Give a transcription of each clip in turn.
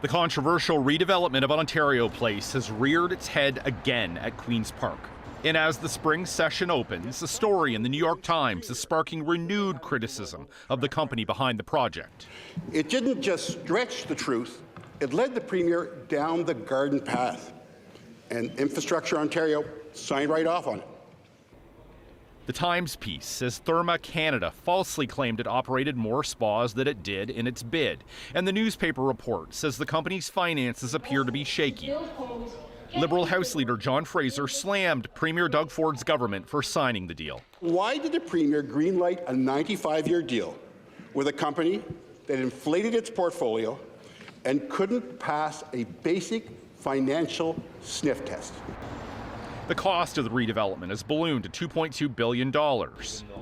The controversial redevelopment of Ontario Place has reared its head again at Queen's Park. And as the spring session opens, a story in the New York Times is sparking renewed criticism of the company behind the project. It didn't just stretch the truth, it led the Premier down the garden path. And Infrastructure Ontario signed right off on it. The Times piece says Therme Canada falsely claimed it operated more spas than it did in its bid. And the newspaper report says the company's finances appear to be shaky. Liberal House Leader John Fraser slammed Premier Doug Ford's government for signing the deal. Why did the Premier greenlight a 95-year deal with a company that inflated its portfolio and couldn't pass a basic financial sniff test? The cost of the redevelopment has ballooned to $2.2 billion.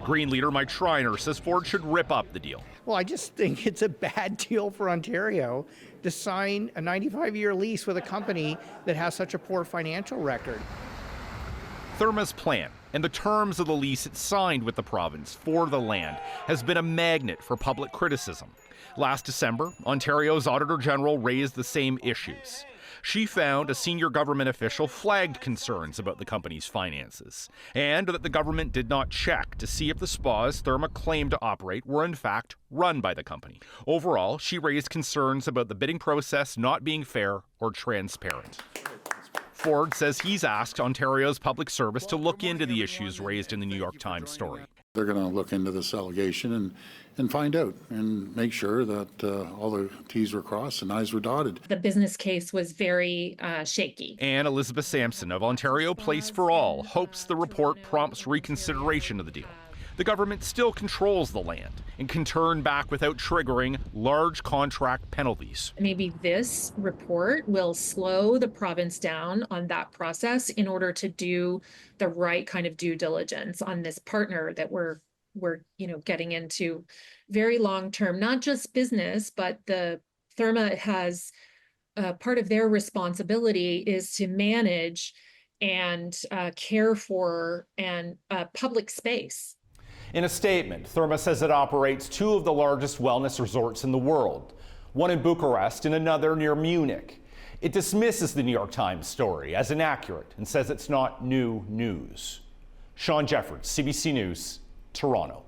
Green leader Mike Schreiner says Ford should rip up the deal. Well, I just think it's a bad deal for Ontario to sign a 95-year lease with a company that has such a poor financial record. Therme's plan and the terms of the lease it signed with the province for the land has been a magnet for public criticism. Last December, Ontario's Auditor General raised the same issues. She found a senior government official flagged concerns about the company's finances and that the government did not check to see if the spas Therme claimed to operate were in fact run by the company. Overall, she raised concerns about the bidding process not being fair or transparent. Ford says he's asked Ontario's public service to look into the issues raised in the New York Times story. They're going to look into this allegation and find out and make sure that all the T's were crossed and I's were dotted. The business case was very shaky. And Elizabeth Sampson of Ontario Place for All hopes the report prompts reconsideration of the deal. The government still controls the land and can turn back without triggering large contract penalties. Maybe this report will slow the province down on that process in order to do the right kind of due diligence on this partner that we're getting into very long term, not just business, but the Therme has part of their responsibility is to manage and care for and public space. In a statement, Therme says it operates two of the largest wellness resorts in the world, one in Bucharest and another near Munich. It dismisses the New York Times story as inaccurate and says it's not new news. Shawn, Jeffords, CBC News, Toronto.